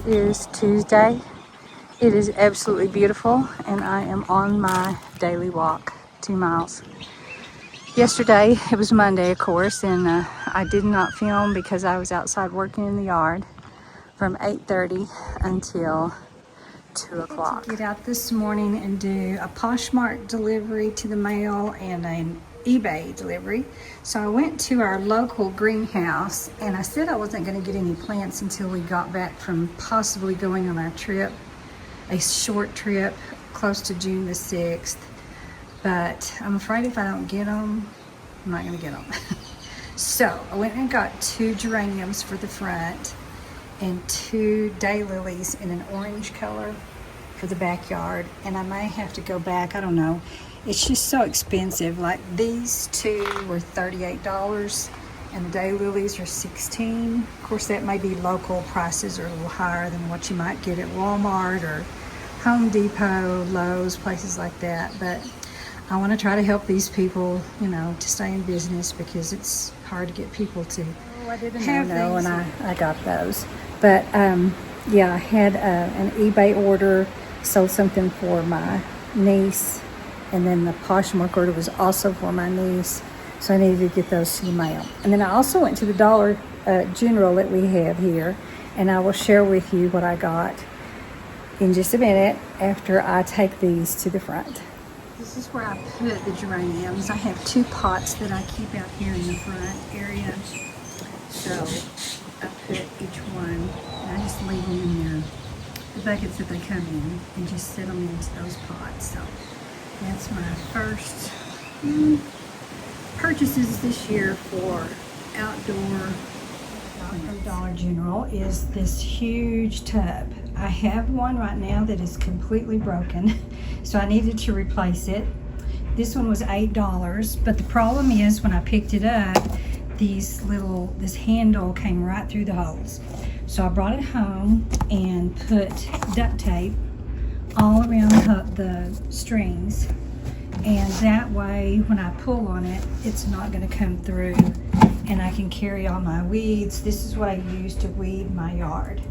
is Tuesday. It is absolutely beautiful, and I am on my daily walk, 2 miles. Yesterday, it was Monday, of course, and I did not film because I was outside working in the yard from 8:30 until 2 o'clock. Get out this morning and do a Poshmark delivery to the mail and an eBay delivery. So I went to our local greenhouse, and I said I wasn't going to get any plants until we got back from possibly going on our trip, a short trip close to June the 6th. But I'm afraid if I don't get them, I'm not going to get them. So I went and got 2 geraniums for the front and 2 daylilies in an orange color for the backyard. And I may have to go back, I don't know. It's just so expensive. Like these 2 were $38 and the daylilies are $16. Of course, that may be local prices are a little higher than what you might get at Walmart or Home Depot, Lowe's, places like that. But I want to try to help these people, you know, to stay in business because it's hard to get people to have things. And I got those. But yeah, I had an eBay order, sold something for my niece, and then the Poshmark order was also for my niece. So I needed to get those to the mail. And then I also went to the Dollar General that we have here, and I will share with you what I got in just a minute after I take these to the front. This is where I put the geraniums. I have 2 pots that I keep out here in the front area. So I put each one, and I just leave them in there, the buckets that they come in, and just set them into those pots. So that's my first purchases this year for outdoor. From Dollar General is this huge tub. I have one right now that is completely broken, so I needed to replace it. This one was $8, but the problem is when I picked it up, this handle came right through the holes. So I brought it home and put duct tape all around the strings, and that way when I pull on it, it's not going to come through, and I can carry all my weeds. This is what I use to weed my yard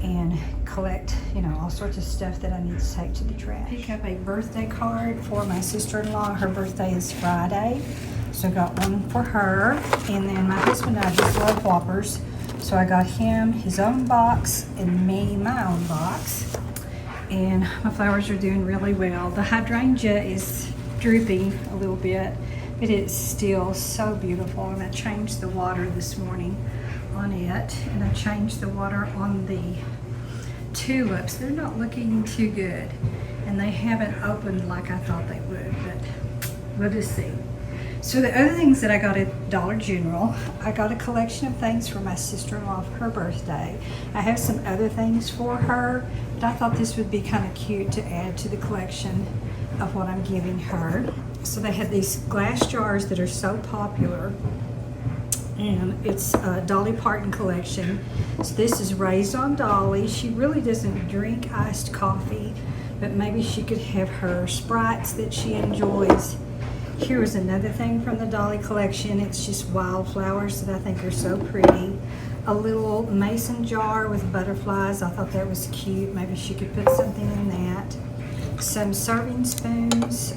and collect, you know, all sorts of stuff that I need to take to the trash. Pick up a birthday card for my sister-in-law. Her birthday is Friday, so I got one for her. And then my husband and I just love Whoppers, so I got him his own box and me my own box. And my flowers are doing really well. The hydrangea is drooping a little bit, but it's still so beautiful. And I changed the water this morning on it, and I changed the water on the tulips. They're not looking too good, and they haven't opened like I thought they would, but we'll just see. So the other things that I got at Dollar General, I got a collection of things for my sister-in-law for her birthday. I have some other things for her, but I thought this would be kind of cute to add to the collection of what I'm giving her. So they had these glass jars that are so popular, and it's a Dolly Parton collection. So this is Raised on Dolly. She really doesn't drink iced coffee, but maybe she could have her Sprites that she enjoys. Here is another thing from the Dolly collection. It's just wildflowers that I think are so pretty. A little mason jar with butterflies. I thought that was cute. Maybe she could put something in that. Some serving spoons.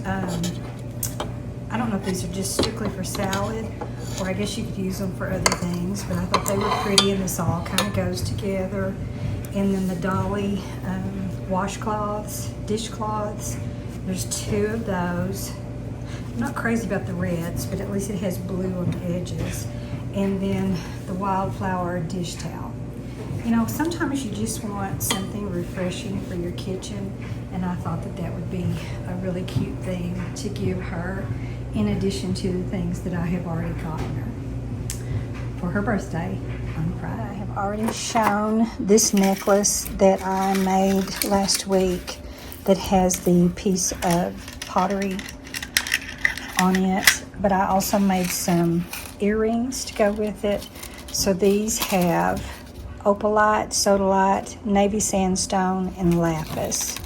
I don't know if these are just strictly for salad, or I guess you could use them for other things, but I thought they were pretty, and this all kind of goes together. And then the Dolly washcloths, dishcloths. There's 2 of those. I'm not crazy about the reds, but at least it has blue on the edges. And then the wildflower dish towel. You know, sometimes you just want something refreshing for your kitchen, and I thought that that would be a really cute thing to give her, in addition to the things that I have already gotten her for her birthday on Friday. I have already shown this necklace that I made last week that has the piece of pottery on it, but I also made some earrings to go with it. So these have opalite, sodalite, navy sandstone, and lapis.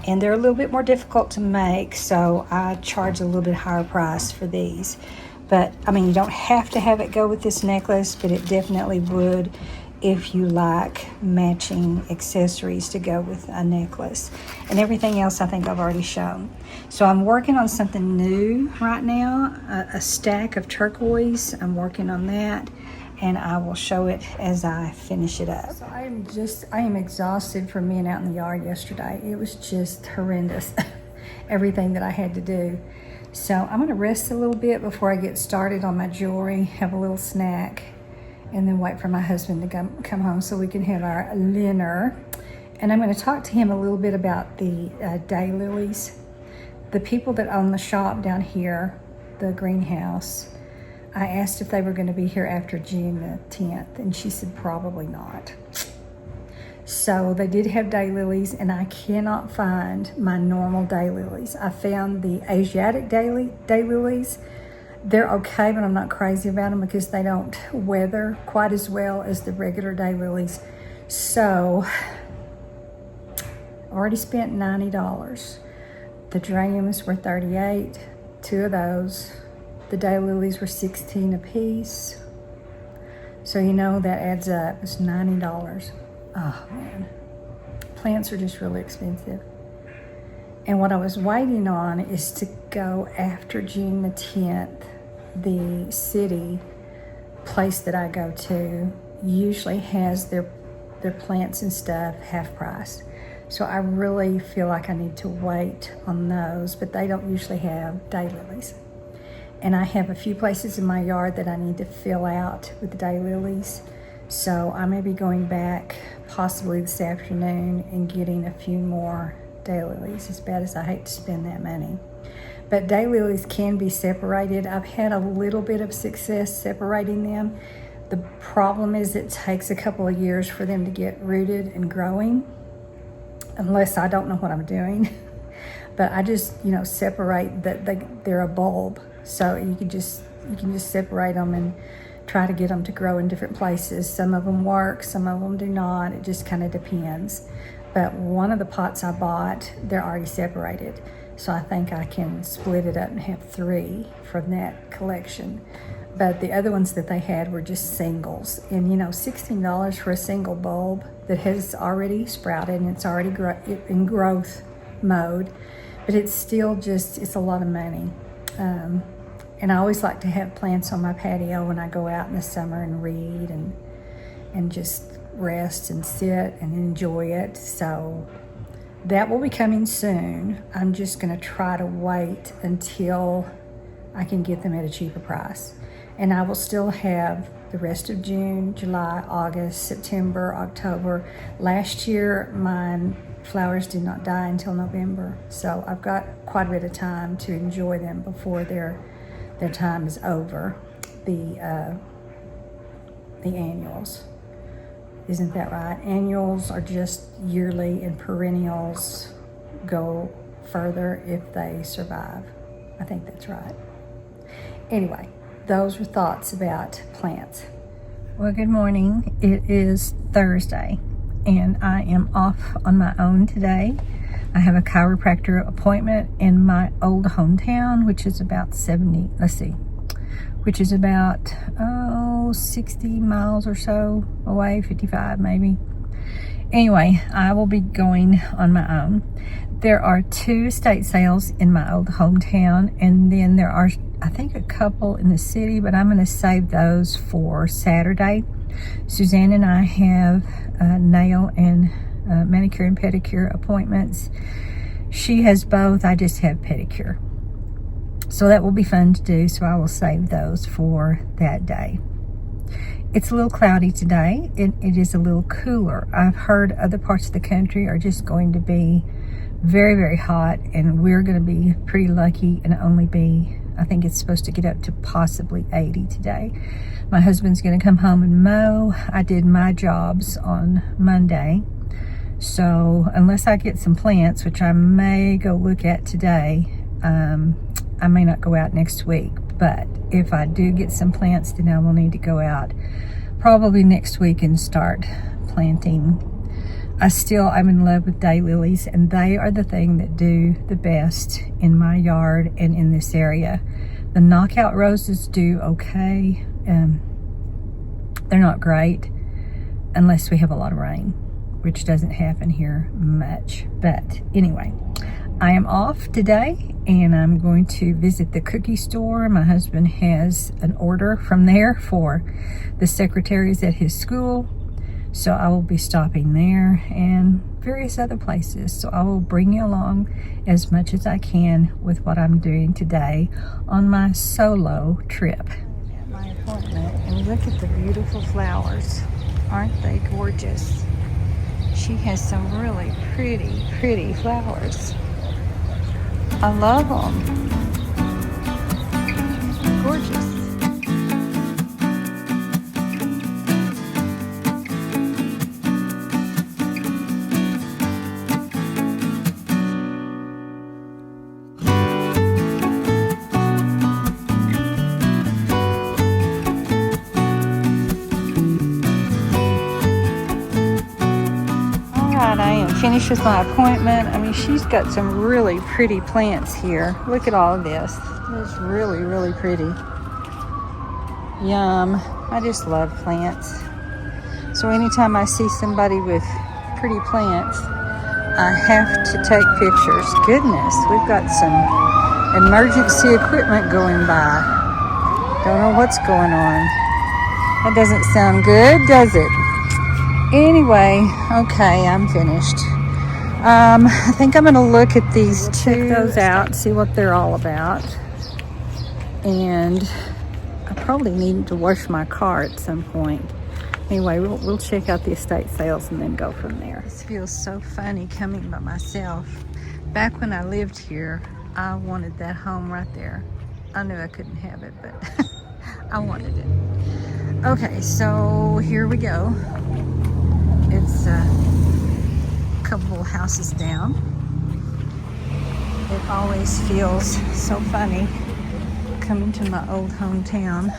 And they're a little bit more difficult to make, so I charge a little bit higher price for these. But I mean, you don't have to have it go with this necklace, but it definitely would if you like matching accessories to go with a necklace. And everything else I think I've already shown. So I'm working on something new right now, a stack of turquoise. I'm working on that, and I will show it as I finish it up. So I am exhausted from being out in the yard yesterday. It was just horrendous, everything that I had to do. So I'm gonna rest a little bit before I get started on my jewelry, have a little snack, and then wait for my husband to come home so we can have our dinner. And I'm gonna talk to him a little bit about the daylilies. The people that own the shop down here, the greenhouse, I asked if they were gonna be here after June the 10th, and she said probably not. So they did have daylilies, and I cannot find my normal daylilies. I found the Asiatic daylilies. They're okay, but I'm not crazy about them because they don't weather quite as well as the regular daylilies. So I already spent $90. The geraniums were $38, 2 of those. The daylilies were $16 a piece. So you know that adds up. It's $90. Oh man, plants are just really expensive. And what I was waiting on is to go after June the 10th. The city place that I go to usually has their plants and stuff half price. So I really feel like I need to wait on those, but they don't usually have daylilies. And I have a few places in my yard that I need to fill out with the daylilies. So I may be going back possibly this afternoon and getting a few more daylilies, as bad as I hate to spend that money. But daylilies can be separated. I've had a little bit of success separating them. The problem is it takes a couple of years for them to get rooted and growing, unless I don't know what I'm doing. But I just, separate that they're a bulb. So you can just separate them and try to get them to grow in different places. Some of them work, some of them do not. It just kind of depends. But one of the pots I bought, they're already separated. So I think I can split it up and have 3 from that collection. But the other ones that they had were just singles. And $16 for a single bulb that has already sprouted and it's already in growth mode. But it's still it's a lot of money. And I always like to have plants on my patio when I go out in the summer and read and just rest and sit and enjoy it. So that will be coming soon. I'm just gonna try to wait until I can get them at a cheaper price. And I will still have the rest of June, July, August, September, October. Last year, my flowers did not die until November. So I've got quite a bit of time to enjoy them before their time is over. The annuals. Isn't that right? Annuals are just yearly, and perennials go further if they survive. I think that's right. Anyway, those were thoughts about plants. Well, good morning. It is Thursday, and I am off on my own today. I have a chiropractor appointment in my old hometown, which is about 60 miles or so away, 55 maybe. Anyway, I will be going on my own. There are 2 estate sales in my old hometown, and then there are, I think, a couple in the city, but I'm going to save those for Saturday. Suzanne and I have nail and manicure and pedicure appointments. She has both. I just have pedicure. So that will be fun to do, so I will save those for that day. It's a little cloudy today. It is a little cooler. I've heard other parts of the country are just going to be very, very hot, and we're going to be pretty lucky and only be, I think it's supposed to get up to possibly 80 today. My husband's going to come home and mow. I did my jobs on Monday. So unless I get some plants, which I may go look at today, I may not go out next week. But if I do get some plants, then I will need to go out probably next week and start planting. I'm in love with daylilies, and they are the thing that do the best in my yard and in this area. The knockout roses do okay. They're not great, unless we have a lot of rain, which doesn't happen here much. But anyway, I am off today and I'm going to visit the cookie store. My husband has an order from there for the secretaries at his school. So I will be stopping there and various other places. So I will bring you along as much as I can with what I'm doing today on my solo trip. At my appointment, and look at the beautiful flowers. Aren't they gorgeous? She has some really pretty flowers. I love them. Gorgeous. I am finished with my appointment. I mean, she's got some really pretty plants here. Look at all of this. It's really pretty. Yum. I just love plants. So anytime I see somebody with pretty plants, I have to take pictures. Goodness, we've got some emergency equipment going by. Don't know what's going on. That doesn't sound good, does it? Anyway, okay, I'm finished. I think I'm going to look at these two. Check those out, see what they're all about. And I probably need to wash my car at some point. Anyway, we'll check out the estate sales and then go from there. This feels so funny coming by myself. Back when I lived here, I wanted that home right there. I knew I couldn't have it, but I wanted it. Okay, so here we go. It's a couple houses down. It always feels so funny coming to my old hometown.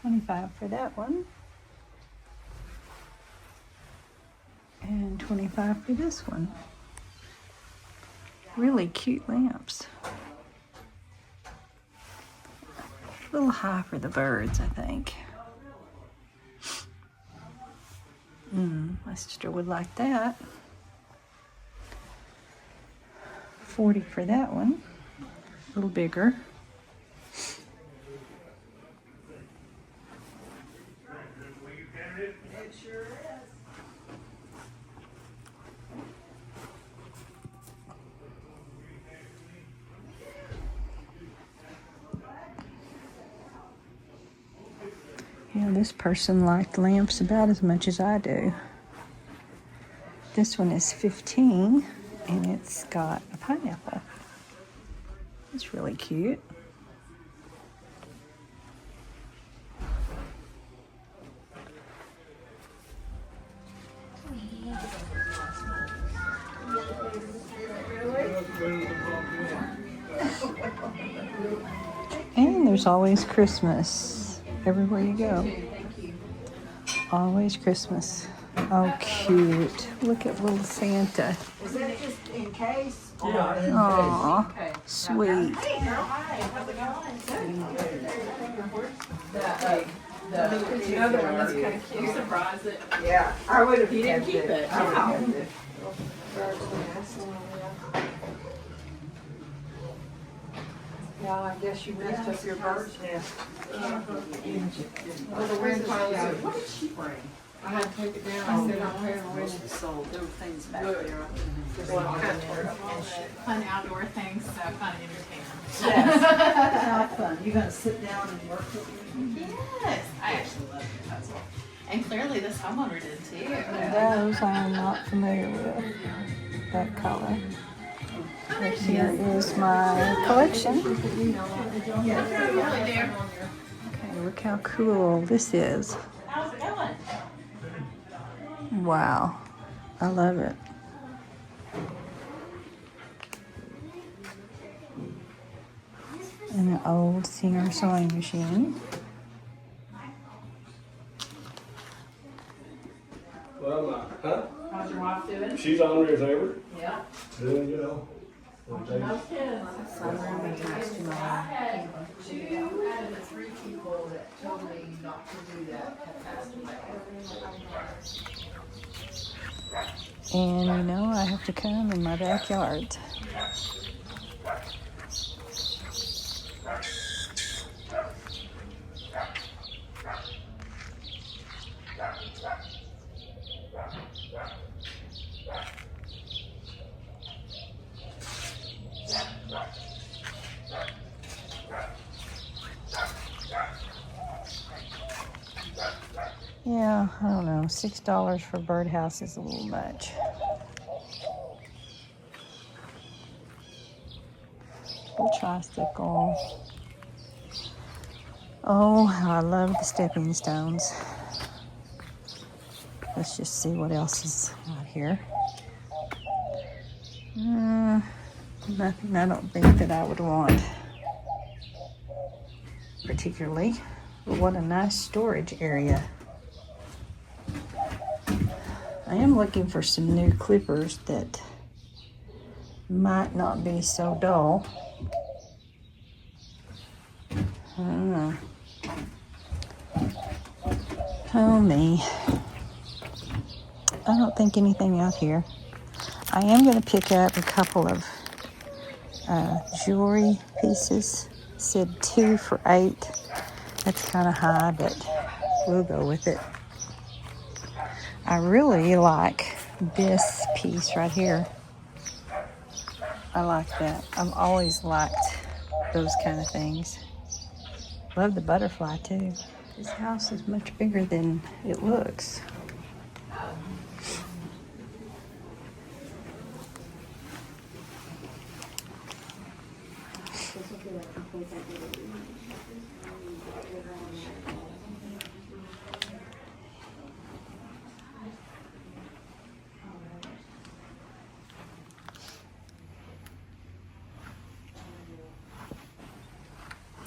$25 for that one. And $25 for this one. Really cute lamps. A little high for the birds, I think. My sister would like that. $40 for that one. A little bigger. Yeah, this person liked lamps about as much as I do. This one is $15, and it's got a pineapple. It's really cute. And there's always Christmas everywhere you go. Always Christmas. Oh, cute. Look at little Santa. Is that just in case? Aw, sweet. Hey, girl, hi. How's it going? The other one that's kind of cute. You surprised it. Yeah, I would have. You didn't keep it. Oh. Yeah, I guess you messed up your bird's nest. Well, the wind finally said, what did she bring? I had to take it down. I said, I'm having a wind. Sold, there were things back Good. there. Well, I kind of tore it up all day. Fun outdoor things, so kind of entertaining. Yes. How fun. You gonna sit down and work with me? Yes, I actually love your puzzle. And clearly this homeowner did too. Those I am not familiar with, that color. But here is my collection. Really do. Okay, look how cool this is. How's it going? Wow, I love it. And an old Singer sewing machine. Well, huh? How's your wife doing? She's on there as ever. Yeah. Doing, you know. Those kids. Sunroom is next to mine. Two out of the three people that told me not to do that have passed away. And you know, I have to come in my backyard. Yeah, I don't know. $6 for a birdhouse is a little much. Little tricycle. Oh, how I love the stepping stones. Let's just see what else is out here. Nothing I don't think that I would want particularly. But what a nice storage area. I am looking for some new clippers that might not be so dull. I don't know. Oh me. I don't think anything out here. I am going to pick up a couple of jewelry pieces. It said 2 for $8. That's kind of high, but we'll go with it. I really like this piece right here. I like that. I've always liked those kind of things. Love the butterfly too. This house is much bigger than it looks.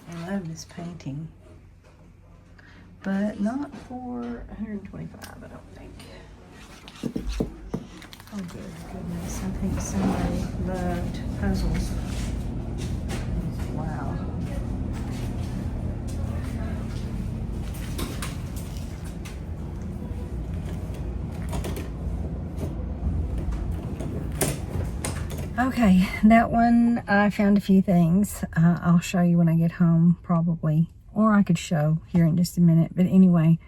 I love this painting, but not for $125, I don't think. Oh, good goodness. I think somebody loved puzzles. Wow. Okay, that one I found a few things. I'll show you when I get home, probably. Or I could show here in just a minute. But anyway,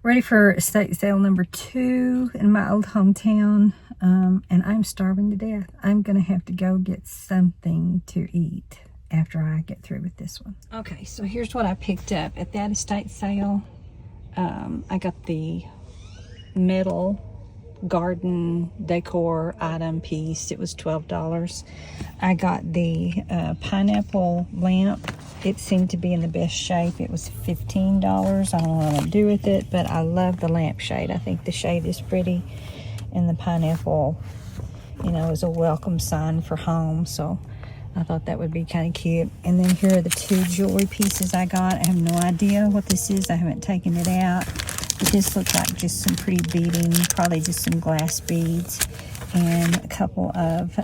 ready for estate sale number 2 in my old hometown. And I'm starving to death. I'm going to have to go get something to eat after I get through with this one. Okay, so here's what I picked up at that estate sale. I got the metal garden decor item piece. It was $12. I got the pineapple lamp. It seemed to be in the best shape. It was $15. I don't know what to do with it, but I love the lampshade. I think the shade is pretty, and the pineapple, you know, is a welcome sign for home, so I thought that would be kind of cute. And then here are the 2 jewelry pieces I got. I have no idea what this is. I haven't taken it out. But this looks like just some pretty beading, probably just some glass beads, and a couple of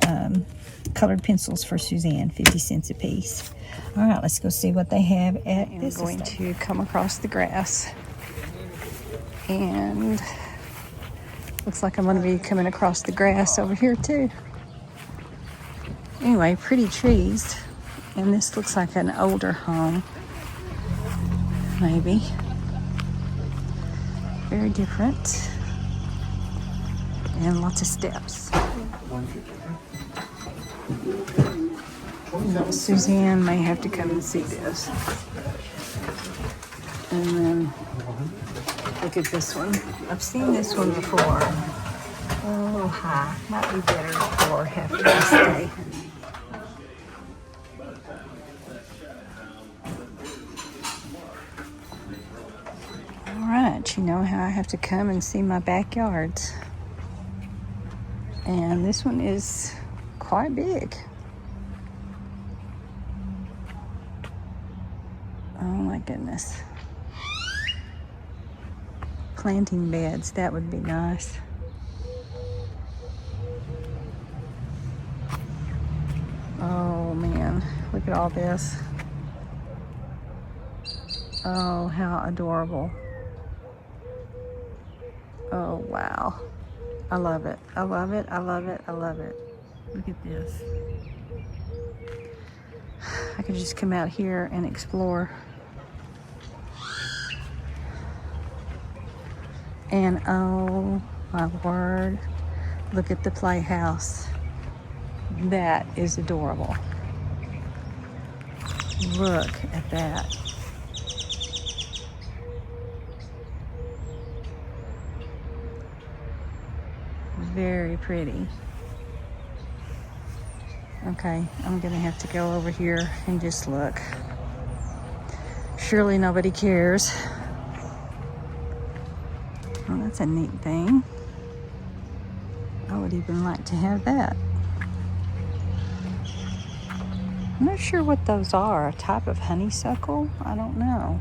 colored pencils for Suzanne, 50 cents a piece. All right, let's go see what they have at this. I'm going to come across the grass And looks like I'm going to be coming across the grass over here too. Anyway, pretty trees. And this looks like an older home. Maybe. Very different. And lots of steps. Suzanne may have to come and see this. And then look at this one. I've seen this one before. A little high. Might be better for half past day. Alright, you know how I have to come and see my backyards. And this one is quite big. Oh my goodness. Planting beds, that would be nice. Oh man, look at all this. Oh, how adorable. Oh wow. I love it. I love it. I love it. I love it. Look at this. I could just come out here and explore. And oh my word, look at the playhouse. That is adorable. Look at that. Very pretty. Okay, I'm gonna have to go over here and just look. Surely nobody cares. Well, that's a neat thing. I would even like to have that. I'm not sure what those are. A type of honeysuckle? I don't know.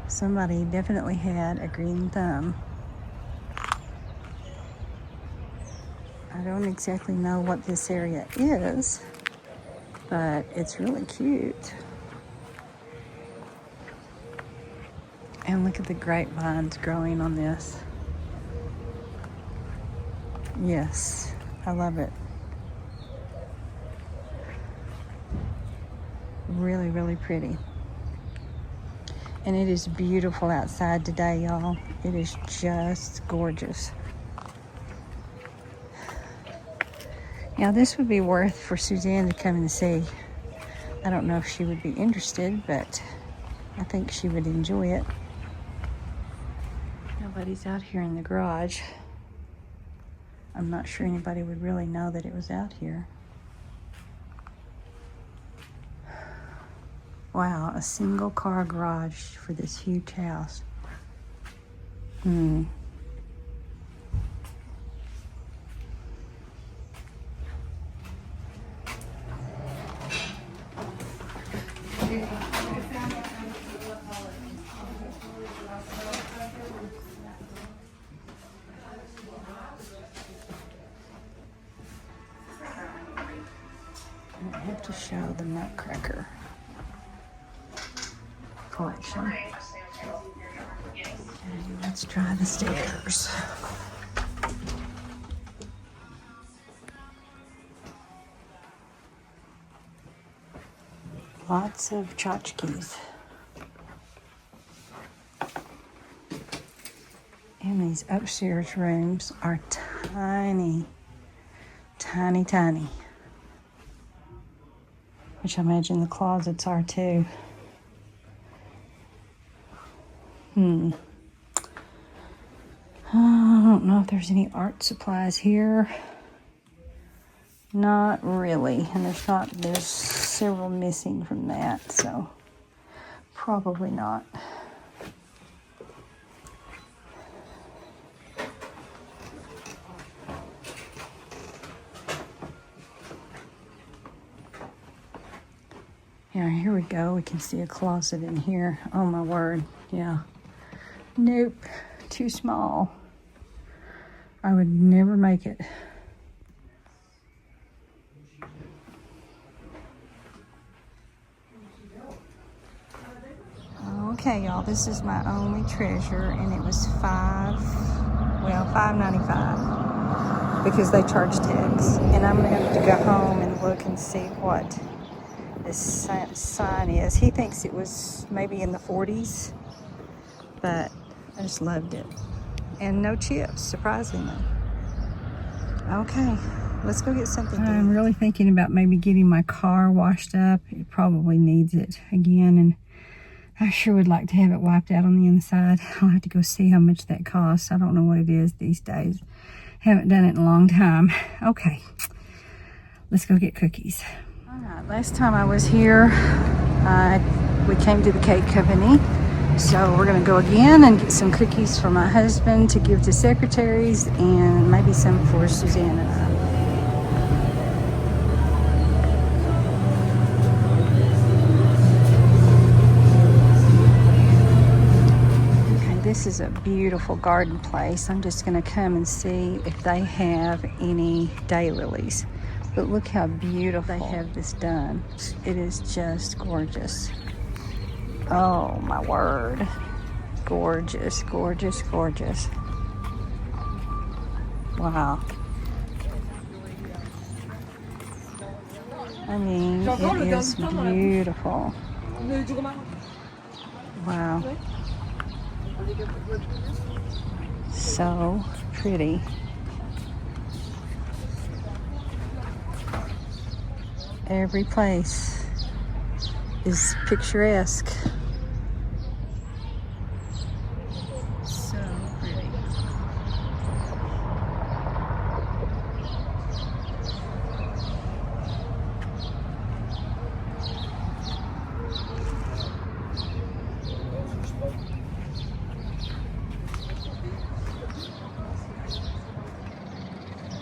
Somebody definitely had a green thumb. I don't exactly know what this area is, but it's really cute. And look at the grapevines growing on this. Yes, I love it. Really, really pretty. And it is beautiful outside today, y'all. It is just gorgeous. Now, this would be worth for Suzanne to come and see. I don't know if she would be interested, but I think she would enjoy it. Nobody's out here in the garage. I'm not sure anybody would really know that it was out here. Wow, a single car garage for this huge house. I have to show the Nutcracker collection. Okay, let's try the stairs. Lots of tchotchkes. And these upstairs rooms are tiny, tiny, tiny. Which I imagine the closets are too. I don't know if there's any art supplies here. Not really. And there's several missing from that, so probably not. Yeah, here we go. We can see a closet in here. Oh my word. Yeah. Nope. Too small. I would never make it. Okay, y'all, this is my only treasure, and it was $5.95 because they charge tax. And I'm gonna have to go home and look and see what this sign is. He thinks it was maybe in the 40s, but I just loved it. And no chips, surprisingly. Okay, let's go get something to eat. I'm really thinking about maybe getting my car washed up. It probably needs it again, and I sure would like to have it wiped out on the inside. I'll have to go see how much that costs. I don't know what it is these days. Haven't done it in a long time. Okay, let's go get cookies. All right, last time I was here, we came to the cake company. So we're gonna go again and get some cookies for my husband to give to secretaries, and maybe some for Suzanne and I. This is a beautiful garden place. I'm just going to come and see if they have any daylilies. But look how beautiful they have this done. It is just gorgeous. Oh my word. Gorgeous, gorgeous, gorgeous. Wow. I mean, it is beautiful. Wow. So pretty. Every place is picturesque. So pretty.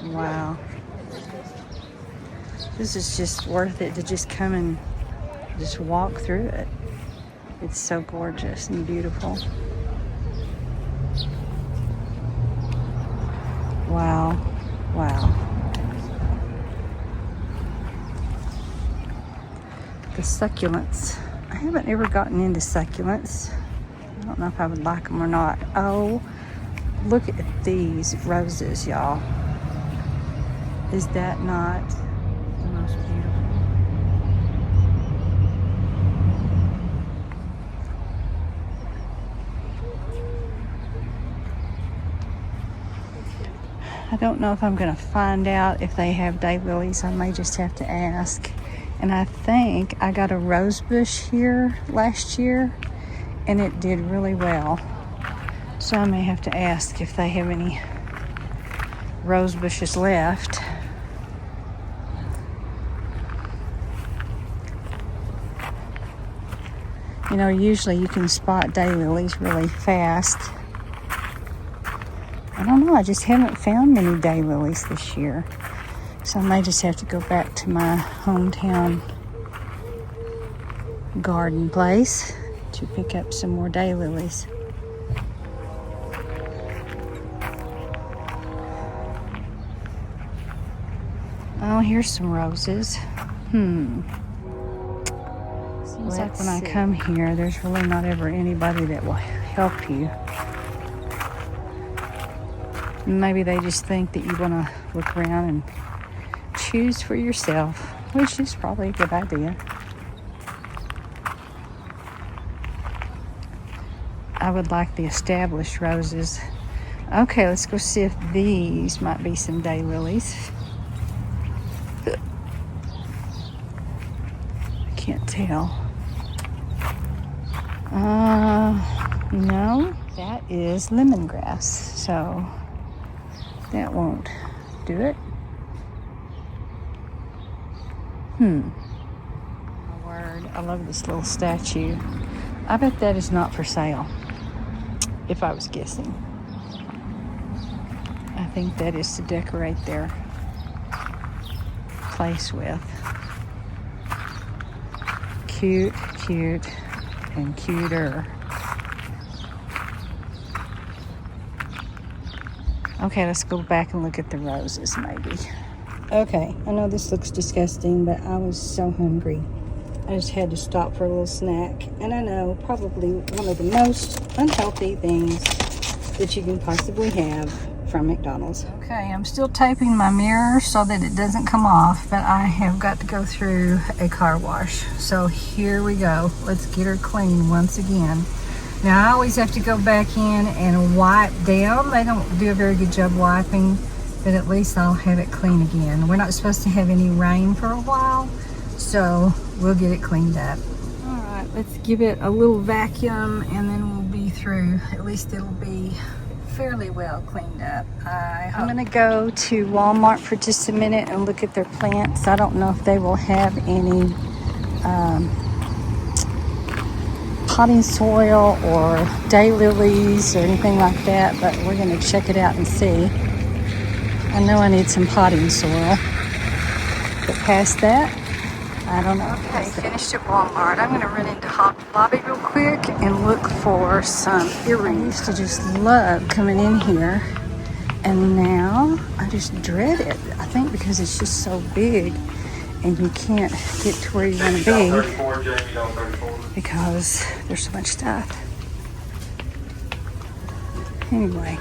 Wow. This is just worth it to just come and just walk through it. It's so gorgeous and beautiful. Wow. Wow. The succulents. I haven't ever gotten into succulents. I don't know if I would like them or not. Oh, look at these roses, y'all. Is that not the most beautiful? I don't know if I'm going to find out if they have daylilies. I may just have to ask. And I think I got a rose bush here last year, and it did really well. So I may have to ask if they have any rose bushes left. You know, usually you can spot daylilies really fast. I don't know, I just haven't found many daylilies this year. So I may just have to go back to my hometown garden place to pick up some more daylilies. Oh, here's some roses. Seems like when I come here, there's really not ever anybody that will help you. Maybe they just think that you want to look around and choose for yourself, which is probably a good idea. I would like the established roses. Okay, let's go see if these might be some daylilies. I can't tell. No, that is lemongrass, so that won't do it. My word, I love this little statue. I bet that is not for sale, if I was guessing. I think that is to decorate their place with. Cute, cute, and cuter. Okay, let's go back and look at the roses, maybe. Okay, I know this looks disgusting, but I was so hungry. I just had to stop for a little snack. And I know probably one of the most unhealthy things that you can possibly have from McDonald's. Okay, I'm still taping my mirror so that it doesn't come off, but I have got to go through a car wash. So here we go. Let's get her clean once again. Now I always have to go back in and wipe down. They don't do a very good job wiping, but at least I'll have it clean again. We're not supposed to have any rain for a while, so we'll get it cleaned up. All right, let's give it a little vacuum and then we'll be through. At least it'll be fairly well cleaned up. I'm gonna go to Walmart for just a minute and look at their plants. I don't know if they will have any potting soil or daylilies or anything like that, but we're gonna check it out and see. I know I need some potting soil, but past that, I don't know. Okay, finished at Walmart. I'm gonna run into Hobby Lobby real quick and look for some earrings. I used to just love coming in here, and now I just dread it. I think because it's just so big and you can't get to where you want to be because there's so much stuff. Anyway,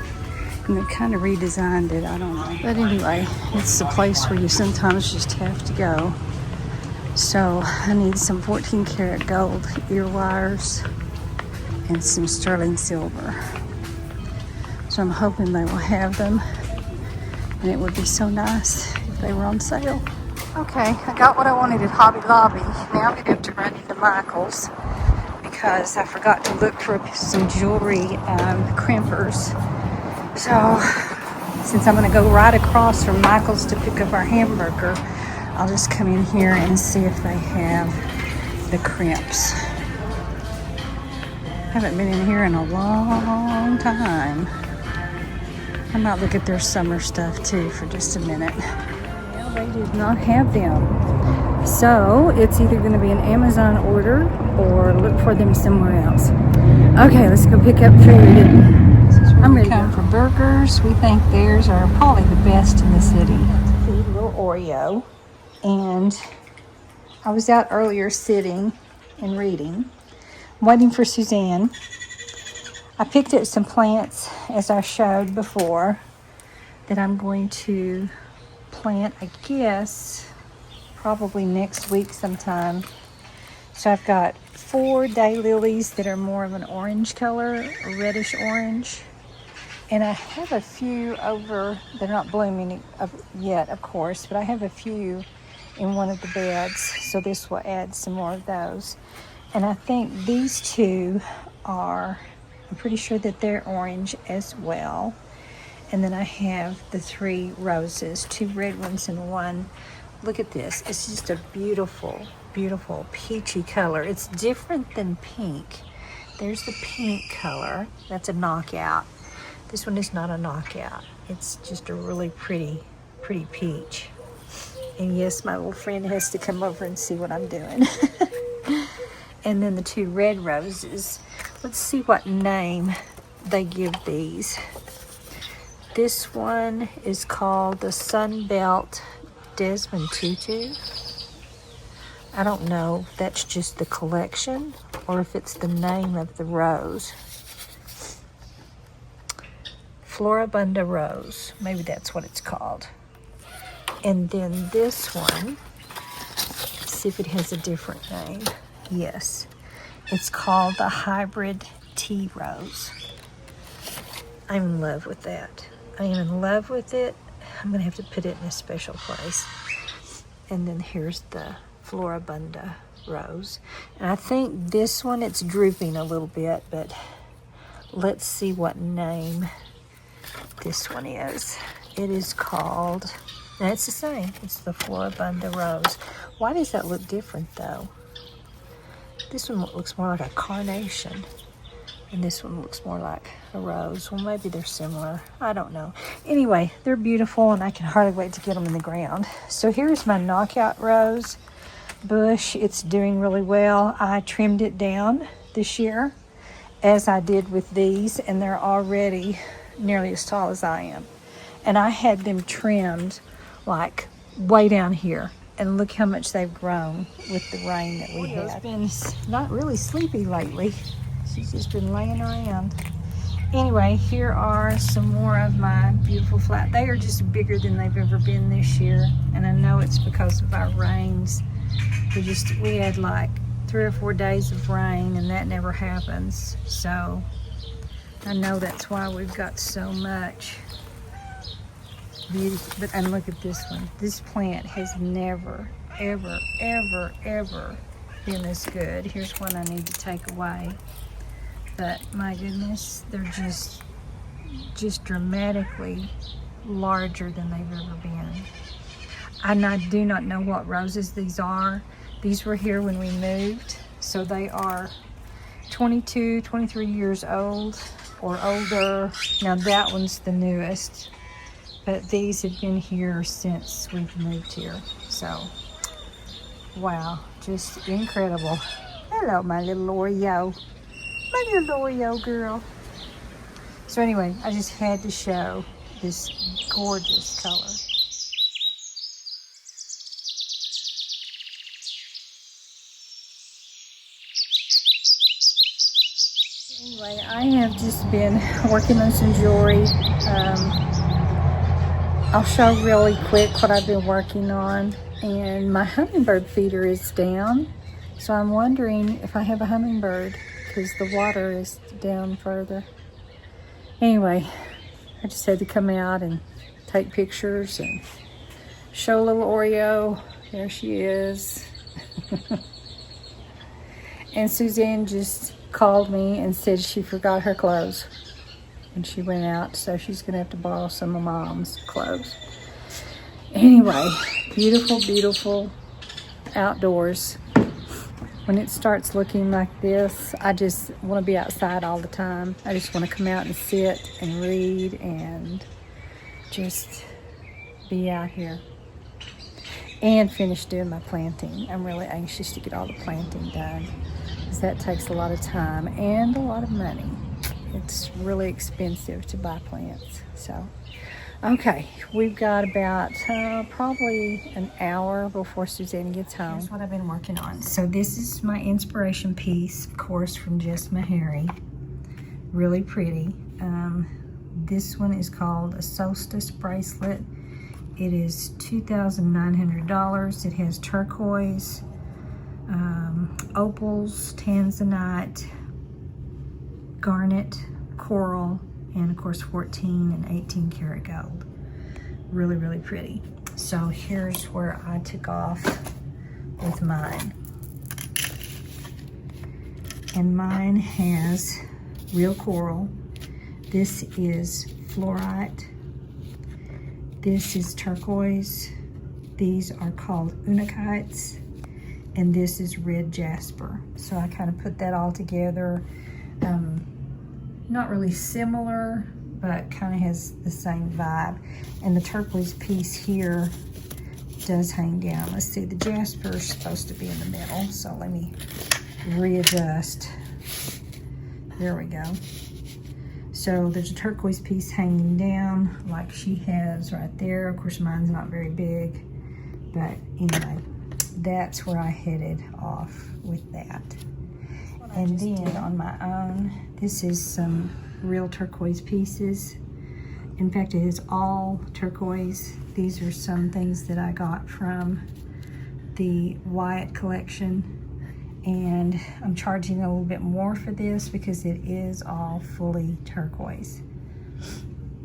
and they kind of redesigned it, I don't know. But anyway, it's the place where you sometimes just have to go. So I need some 14 karat gold ear wires and some sterling silver. So I'm hoping they will have them, and it would be so nice if they were on sale. Okay, I got what I wanted at Hobby Lobby. Now I'm gonna have to run into Michael's because I forgot to look for some jewelry crimpers. So since I'm gonna go right across from Michael's to pick up our hamburger, I'll just come in here and see if they have the crimps. Haven't been in here in a long time. I might look at their summer stuff too for just a minute. Well, they did not have them. So it's either going to be an Amazon order or look for them somewhere else. Okay, let's go pick up food. I'm ready to come for burgers. We think theirs are probably the best in the city. Feed a little Oreo. And I was out earlier sitting and reading, waiting for Suzanne. I picked up some plants, as I showed before, that I'm going to plant, I guess, probably next week sometime. So I've got 4 daylilies that are more of an orange color, a reddish orange. And I have a few over, they're not blooming yet, of course, but I have a few in one of the beds, so this will add some more of those. And I think these 2 are, I'm pretty sure that they're orange as well. And then I have the 3 roses, 2 red ones and 1. Look at this, it's just a beautiful, beautiful peachy color. It's different than pink. There's the pink color, that's a knockout. This one is not a knockout. It's just a really pretty peach. And yes, my little friend has to come over and see what I'm doing. And then the 2 red roses. Let's see what name they give these. This one is called the Sunbelt Desmond Tutu. I don't know if that's just the collection or if it's the name of the rose. Floribunda Rose. Maybe that's what it's called. And then this one, see if it has a different name. Yes, it's called the Hybrid Tea Rose. I'm in love with that. I am in love with it. I'm gonna have to put it in a special place. And then here's the Floribunda Rose. And I think this one, it's drooping a little bit, but let's see what name this one is. It is called, and it's the same, it's the Floribunda Rose. Why does that look different though? This one looks more like a carnation, and this one looks more like a rose. Well, maybe they're similar, I don't know. Anyway, they're beautiful and I can hardly wait to get them in the ground. So here's my knockout rose bush. It's doing really well. I trimmed it down this year, as I did with these, and they're already nearly as tall as I am. And I had them trimmed like way down here, And look how much they've grown with the rain that we had. She's been not really sleepy lately. She's just been laying around. Anyway, here are some more of my beautiful flat. They are just bigger than they've ever been this year. And I know it's because of our rains. We had like 3 or 4 days of rain, and that never happens. So I know that's why we've got so much beauty. And look at this one. This plant has never, ever, ever, ever been this good. Here's one I need to take away. But my goodness, they're just dramatically larger than they've ever been. And I do not know what roses these are. These were here when we moved. So they are 22, 23 years old or older. Now that one's the newest. But these have been here since we've moved here. So, wow, just incredible. Hello, my little Oreo. My little Oreo girl. So anyway, I just had to show this gorgeous color. Anyway, I have just been working on some jewelry. I'll show really quick what I've been working on. And my hummingbird feeder is down. So I'm wondering if I have a hummingbird, because the water is down further. Anyway, I just had to come out and take pictures and show little Oreo. There she is. And Suzanne just called me and said she forgot her clothes when she went out, so she's gonna have to borrow some of Mom's clothes. Anyway, beautiful, beautiful outdoors. When it starts looking like this, I just want to be outside all the time. I just want to come out and sit and read and just be out here and finish doing my planting. I'm really anxious to get all the planting done, because that takes a lot of time and a lot of money. It's really expensive to buy plants. So, okay, we've got about probably an hour before Suzanne gets home. Here's what I've been working on. So this is my inspiration piece, of course, from Jess Mahary. Really pretty. This one is called a solstice bracelet. It is $2,900. It has turquoise, opals, tanzanite, garnet, coral, and of course 14 and 18 karat gold. Really, really pretty. So here's where I took off with mine. And mine has real coral. This is fluorite. This is turquoise. These are called unikites. And this is red jasper. So I kind of put that all together. Not really similar, but kind of has the same vibe. And the turquoise piece here does hang down. Let's see, the jasper is supposed to be in the middle, so let me readjust. There we go. So there's a turquoise piece hanging down like she has right there. Of course, mine's not very big, but anyway, that's where I headed off with that. And then on my own, this is some real turquoise pieces. In fact, it is all turquoise. These are some things that I got from the Wyatt collection. And I'm charging a little bit more for this because it is all fully turquoise.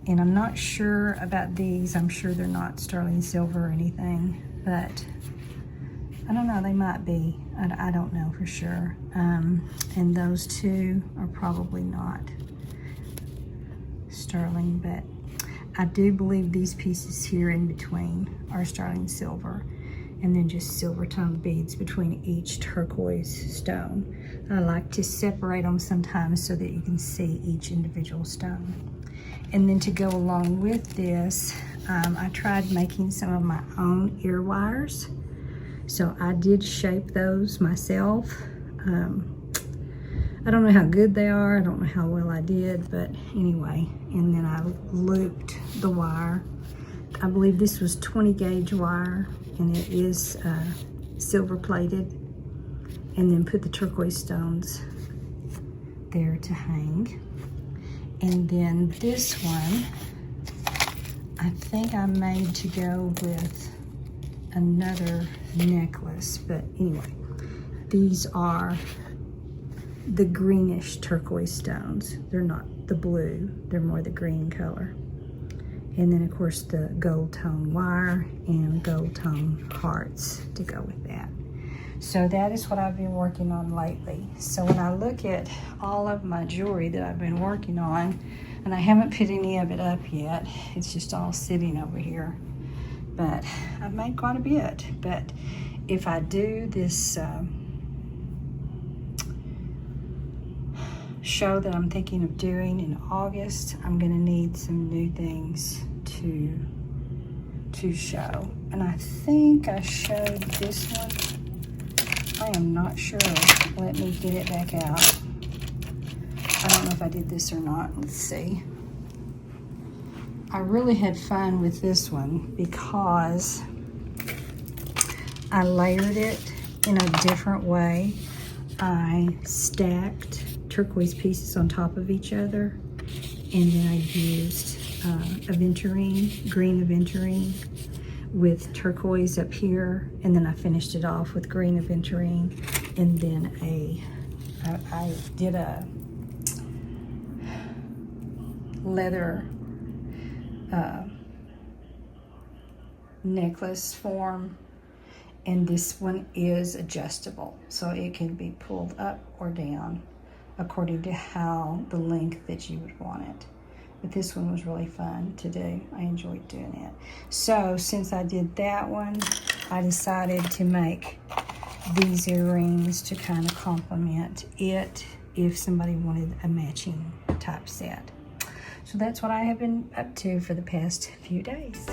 And I'm not sure about these. I'm sure they're not sterling silver or anything, but I don't know, they might be. I don't know for sure. And those two are probably not sterling, but I do believe these pieces here in between are sterling silver, and then just silver toned beads between each turquoise stone. I like to separate them sometimes so that you can see each individual stone. And then to go along with this, I tried making some of my own ear wires. So I did shape those myself. I don't know how good they are. I don't know how well I did, but anyway. And then I looped the wire I believe this was 20 gauge wire, and it is silver plated. And then put the turquoise stones there to hang. And then this one, I think I made to go with another necklace, but anyway, these are the greenish turquoise stones. They're not the blue, they're more the green color. And then of course the gold tone wire and gold tone hearts to go with that. So that is what I've been working on lately. So when I look at all of my jewelry that I've been working on, and I haven't put any of it up yet, it's just all sitting over here, but I've made quite a bit. But if I do this show that I'm thinking of doing in August, I'm gonna need some new things to show. And I think I showed this one. I am not sure. Let me get it back out. I don't know if I did this or not. Let's see. I really had fun with this one because I layered it in a different way. I stacked turquoise pieces on top of each other, and then I used aventurine, green aventurine, with turquoise up here, and then I finished it off with green aventurine, and then I did a leather necklace form, and this one is adjustable, so it can be pulled up or down according to how the length that you would want it. But this one was really fun to do. I enjoyed doing it. So since I did that one, I decided to make these earrings to kind of complement it if somebody wanted a matching type set. So that's what I have been up to for the past few days.